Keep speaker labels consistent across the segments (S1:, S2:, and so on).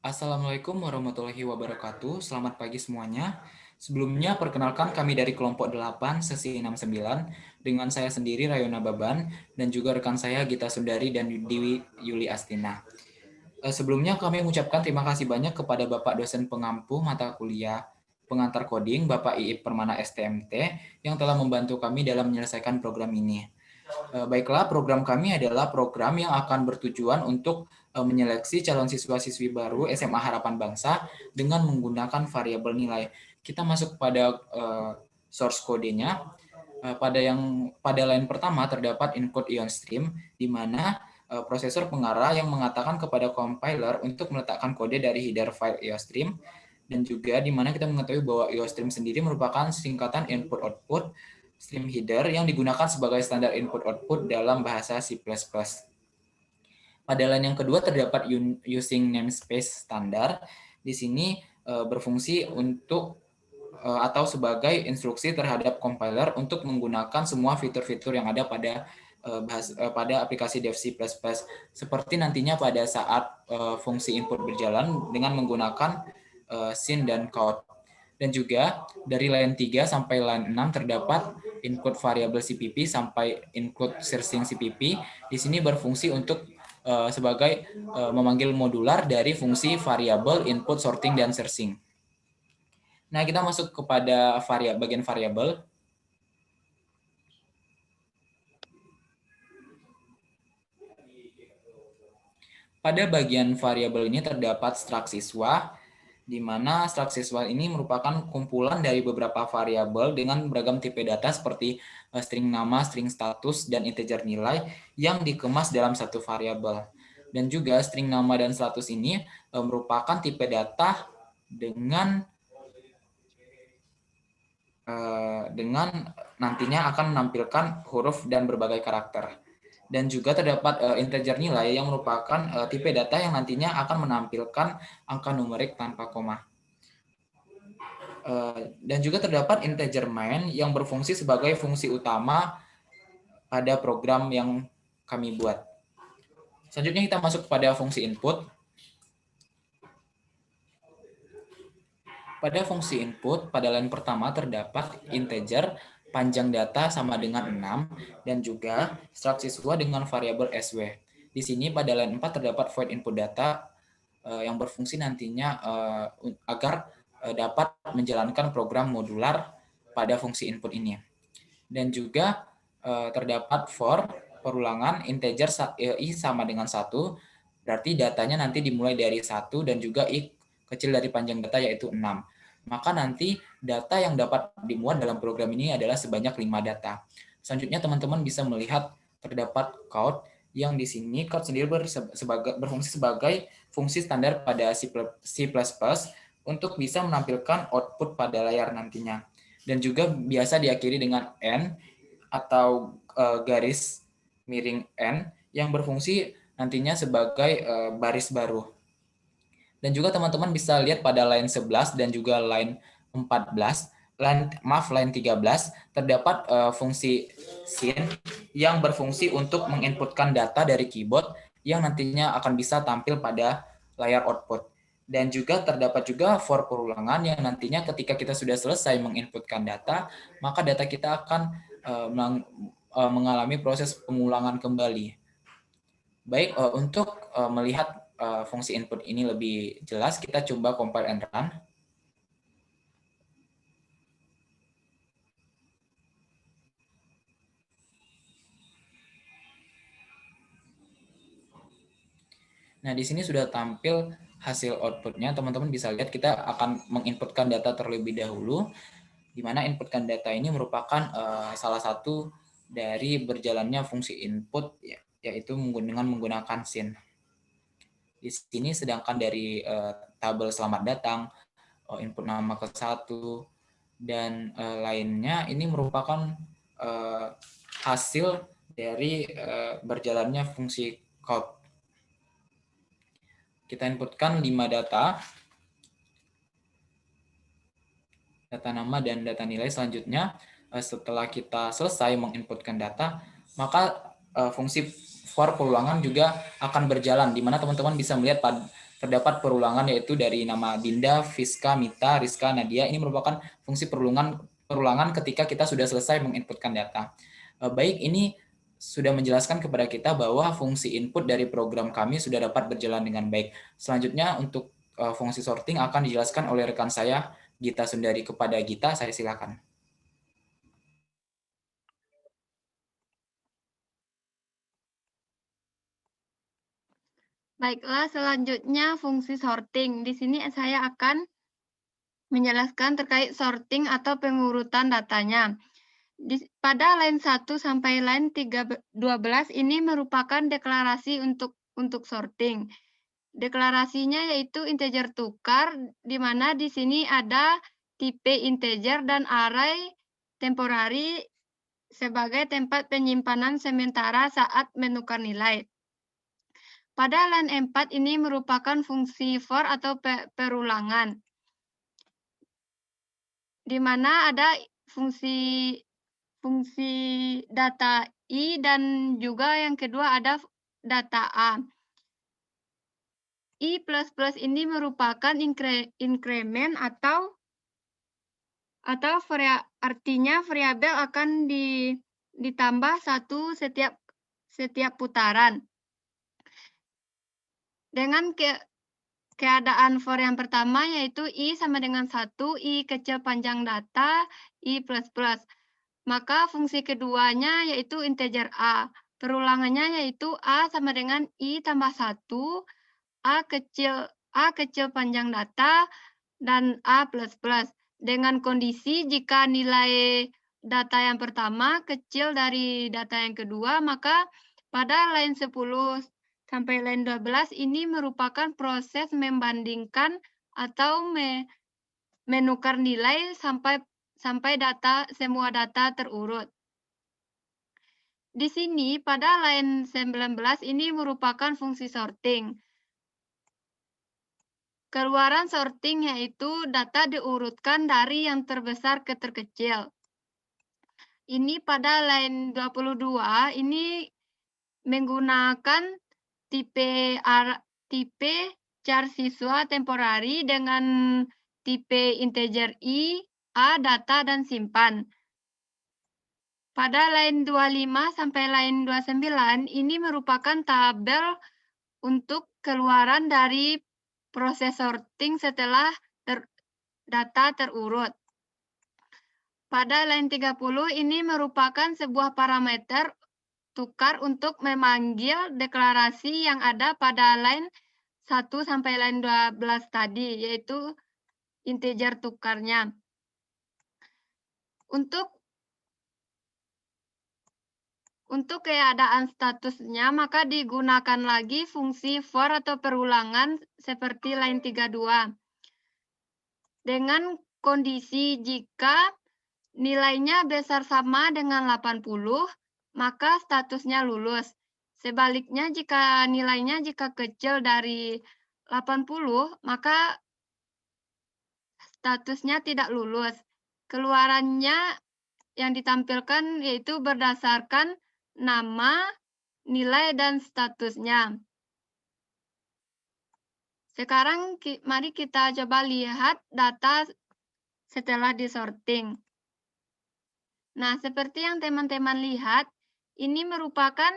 S1: Assalamualaikum warahmatullahi wabarakatuh. Selamat pagi semuanya. Sebelumnya perkenalkan kami dari kelompok 8 sesi 69 dengan saya sendiri Rayona Baban dan juga rekan saya Gita Sundari dan Dewi Yuli Astina. Sebelumnya kami mengucapkan terima kasih banyak kepada Bapak dosen pengampu mata kuliah pengantar coding Bapak Iip Permana STMT yang telah membantu kami dalam menyelesaikan program ini. Baiklah, program kami adalah program yang akan bertujuan untuk menyeleksi calon siswa-siswi baru SMA Harapan Bangsa dengan menggunakan variabel nilai. Kita masuk pada source code-nya. Pada line pertama terdapat input ion stream, di mana prosesor pengarah yang mengatakan kepada compiler untuk meletakkan kode dari header file IOStream, dan juga di mana kita mengetahui bahwa IOStream sendiri merupakan singkatan input-output stream header yang digunakan sebagai standar input-output dalam bahasa C++. Pada line yang kedua terdapat using namespace standar. Di sini berfungsi untuk atau sebagai instruksi terhadap compiler untuk menggunakan semua fitur-fitur yang ada pada aplikasi Dev C++, seperti nantinya pada saat fungsi input berjalan dengan menggunakan sin dan count. Dan juga dari line 3 sampai line 6 terdapat input variabel CPP sampai include searching CPP. Di sini berfungsi untuk sebagai memanggil modular dari fungsi variabel input sorting dan searching. Nah, kita masuk kepada bagian variabel. Pada bagian variabel ini terdapat struct siswa, di mana struct siswa ini merupakan kumpulan dari beberapa variabel dengan beragam tipe data seperti string nama, string status, dan integer nilai yang dikemas dalam satu variabel. Dan juga string nama dan status ini merupakan tipe data dengan nantinya akan menampilkan huruf dan berbagai karakter. Dan juga terdapat integer nilai yang merupakan tipe data yang nantinya akan menampilkan angka numerik tanpa koma. Dan juga terdapat integer main yang berfungsi sebagai fungsi utama pada program yang kami buat. Selanjutnya kita masuk pada fungsi input. Pada fungsi input, pada line pertama terdapat integer panjang data sama dengan 6 dan juga struct siswa dengan variabel sw. Di sini pada line 4 terdapat void input data yang berfungsi nantinya agar dapat menjalankan program modular pada fungsi input ini. Dan juga terdapat for perulangan integer i sama dengan 1, berarti datanya nanti dimulai dari 1 dan juga i kecil dari panjang data yaitu 6. Maka nanti data yang dapat dimuat dalam program ini adalah sebanyak 5 data. Selanjutnya teman-teman bisa melihat terdapat count yang di sini count sendiri berfungsi sebagai fungsi standar pada C++ untuk bisa menampilkan output pada layar nantinya. Dan juga biasa diakhiri dengan N atau garis miring N yang berfungsi nantinya sebagai baris baru. Dan juga teman-teman bisa lihat pada line 11 dan juga line 14, line 13 terdapat fungsi sin yang berfungsi untuk menginputkan data dari keyboard yang nantinya akan bisa tampil pada layar output. Dan juga terdapat juga for perulangan yang nantinya ketika kita sudah selesai menginputkan data, maka data kita akan mengalami proses pengulangan kembali. Baik, untuk melihat fungsi input ini lebih jelas, kita coba compile and run. Nah, di sini sudah tampil hasil outputnya. Teman-teman bisa lihat kita akan menginputkan data terlebih dahulu, di mana inputkan data ini merupakan salah satu dari berjalannya fungsi input, yaitu dengan menggunakan sin. Di sini sedangkan dari tabel selamat datang, input nama ke 1, dan lainnya ini merupakan hasil dari berjalannya fungsi count. Kita inputkan 5 data nama dan data nilai. Selanjutnya setelah kita selesai menginputkan data, maka fungsi for perulangan juga akan berjalan, di mana teman-teman bisa melihat terdapat perulangan yaitu dari nama Dinda, Fiska, Mita, Rizka, Nadia. Ini merupakan fungsi perulangan ketika kita sudah selesai menginputkan data. Baik, ini sudah menjelaskan kepada kita bahwa fungsi input dari program kami sudah dapat berjalan dengan baik. Selanjutnya untuk fungsi sorting akan dijelaskan oleh rekan saya Gita Sundari. Kepada Gita, saya silakan.
S2: Baiklah, selanjutnya fungsi sorting. Di sini saya akan menjelaskan terkait sorting atau pengurutan datanya. Pada line 1 sampai line 12 ini merupakan deklarasi untuk sorting. Deklarasinya yaitu integer tukar, di mana di sini ada tipe integer dan array temporary sebagai tempat penyimpanan sementara saat menukar nilai. Pada line 4 ini merupakan fungsi for atau perulangan, di mana ada fungsi data I dan juga yang kedua ada data A. I++ ini merupakan increment atau artinya variabel akan ditambah satu setiap putaran. Dengan keadaan for yang pertama yaitu I sama dengan 1, I kecil panjang data, I++. Maka fungsi keduanya yaitu integer A. Perulangannya yaitu A sama dengan I tambah 1, A kecil panjang data, dan A++. Dengan kondisi jika nilai data yang pertama kecil dari data yang kedua, maka pada line 10 sampai line 12 ini merupakan proses membandingkan atau menukar nilai sampai semua data terurut. Di sini pada line 19 ini merupakan fungsi sorting. Keluaran sorting yaitu data diurutkan dari yang terbesar ke terkecil. Ini pada line 22 ini menggunakan tipe char siswa temporary dengan tipe integer I, A, data, dan simpan. Pada line 25 sampai line 29 ini merupakan tabel untuk keluaran dari proses sorting setelah data terurut. Pada line 30 ini merupakan sebuah parameter tukar untuk memanggil deklarasi yang ada pada line 1 sampai line 12 tadi, yaitu integer tukarnya. Untuk keadaan statusnya, maka digunakan lagi fungsi for atau perulangan seperti line 32. Dengan kondisi jika nilainya besar sama dengan 80, maka statusnya lulus. Sebaliknya jika nilainya kecil dari 80, maka statusnya tidak lulus. Keluarannya yang ditampilkan yaitu berdasarkan nama, nilai, dan statusnya. Sekarang mari kita coba lihat data setelah disorting. Nah, seperti yang teman-teman lihat, ini merupakan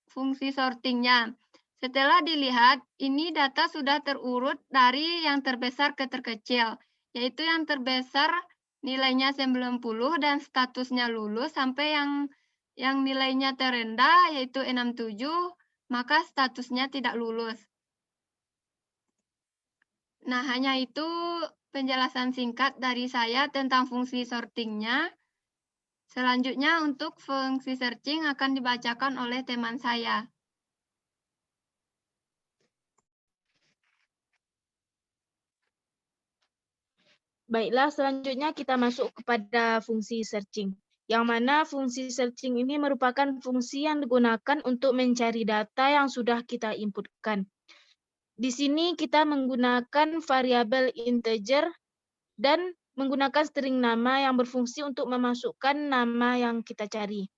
S2: fungsi sortingnya. Setelah dilihat, ini data sudah terurut dari yang terbesar ke terkecil, yaitu yang terbesar nilainya 90 dan statusnya lulus, sampai yang nilainya terendah yaitu 67, maka statusnya tidak lulus. Nah, hanya itu penjelasan singkat dari saya tentang fungsi sortingnya. Selanjutnya untuk fungsi searching akan dibacakan oleh teman saya.
S3: Baiklah, selanjutnya kita masuk kepada fungsi searching. Yang mana fungsi searching ini merupakan fungsi yang digunakan untuk mencari data yang sudah kita inputkan. Di sini kita menggunakan variabel integer dan menggunakan string nama yang berfungsi untuk memasukkan nama yang kita cari.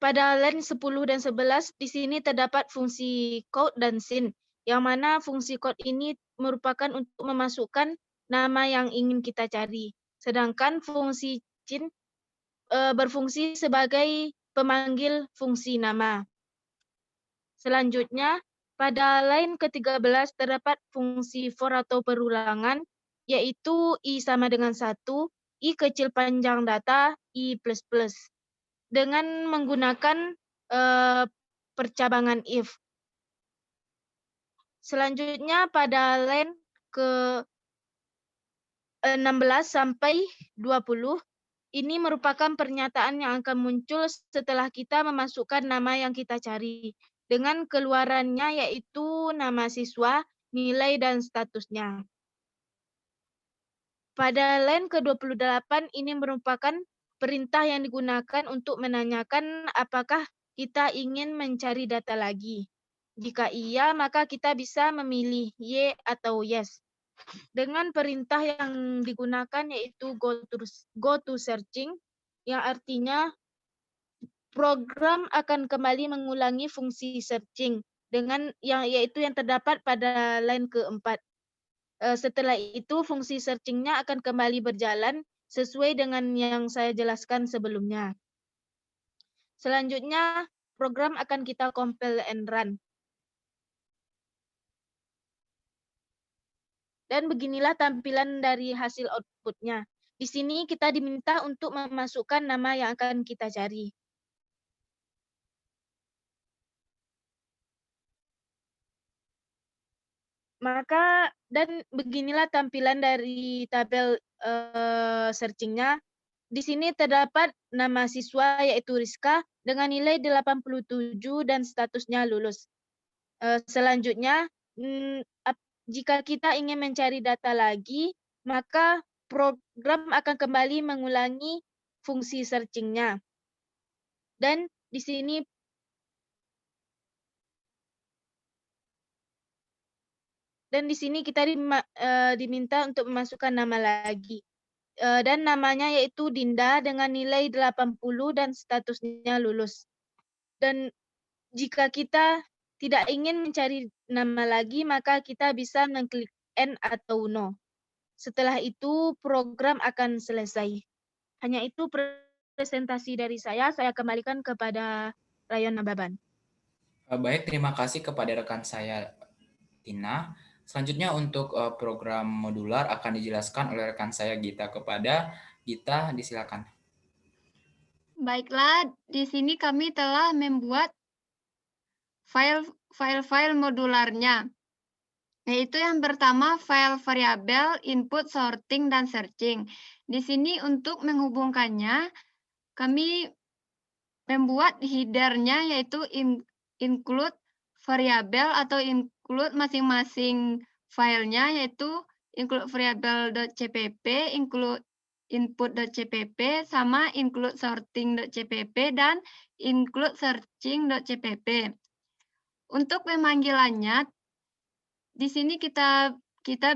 S3: pada line 10 dan 11 di sini terdapat fungsi code dan scene, yang mana fungsi code ini merupakan untuk memasukkan nama yang ingin kita cari. Sedangkan fungsi scene berfungsi sebagai pemanggil fungsi nama. Selanjutnya, pada line ke-13 terdapat fungsi for atau perulangan, yaitu I sama dengan 1, I kecil panjang data, I++. Dengan menggunakan percabangan if. Selanjutnya pada line ke-16 sampai 20, ini merupakan pernyataan yang akan muncul setelah kita memasukkan nama yang kita cari. Dengan keluarannya yaitu nama siswa, nilai, dan statusnya. Pada line ke-28 ini merupakan perintah yang digunakan untuk menanyakan apakah kita ingin mencari data lagi. Jika iya, maka kita bisa memilih Y atau Yes. Dengan perintah yang digunakan yaitu go to searching, yang artinya program akan kembali mengulangi fungsi searching dengan yaitu yang terdapat pada line keempat. Setelah itu fungsi searching-nya akan kembali berjalan sesuai dengan yang saya jelaskan sebelumnya. Selanjutnya program akan kita compile and run. Dan beginilah tampilan dari hasil output-nya. Di sini kita diminta untuk memasukkan nama yang akan kita cari. Maka, dan beginilah tampilan dari tabel searching-nya. Di sini terdapat nama siswa yaitu Rizka dengan nilai 87 dan statusnya lulus. Selanjutnya, jika kita ingin mencari data lagi, maka program akan kembali mengulangi fungsi searching-nya. Dan di sini kita diminta untuk memasukkan nama lagi. Dan namanya yaitu Dinda dengan nilai 80 dan statusnya lulus. Dan jika kita tidak ingin mencari nama lagi, maka kita bisa mengklik N atau No. Setelah itu program akan selesai. Hanya itu presentasi dari saya kembalikan kepada Rayona Baban.
S1: Baik, terima kasih kepada rekan saya Tina. Selanjutnya untuk program modular akan dijelaskan oleh rekan saya Gita. Kepada Gita, disilakan.
S2: Baiklah, di sini kami telah membuat file-file modularnya. Yaitu yang pertama file variabel, input, sorting, dan searching. Di sini untuk menghubungkannya, kami membuat header-nya yaitu include variabel atau include masing-masing filenya, yaitu include variable.cpp, include input.cpp, sama include sorting.cpp, dan include searching.cpp. Untuk pemanggilannya, di sini kita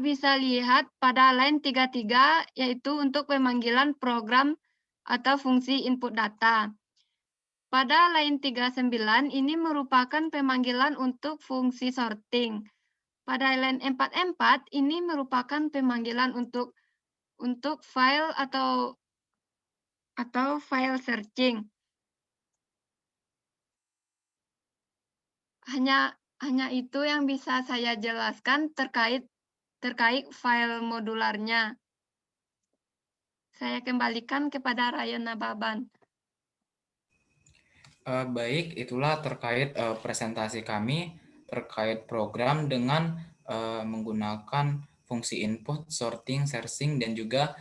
S2: bisa lihat pada line 33, yaitu untuk pemanggilan program atau fungsi input data. Pada line 39 ini merupakan pemanggilan untuk fungsi sorting. Pada line 44 ini merupakan pemanggilan untuk file atau file searching. Hanya itu yang bisa saya jelaskan terkait file modularnya. Saya kembalikan kepada Rayona Baban.
S1: Baik, itulah terkait presentasi kami terkait program dengan menggunakan fungsi input, sorting, searching, dan juga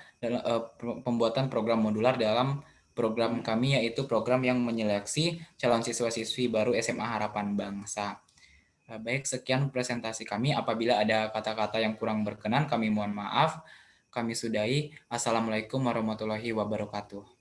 S1: pembuatan program modular dalam program kami, yaitu program yang menyeleksi calon siswa-siswi baru SMA Harapan Bangsa. Baik, sekian presentasi kami. Apabila ada kata-kata yang kurang berkenan, kami mohon maaf. Kami sudahi. Assalamualaikum warahmatullahi wabarakatuh.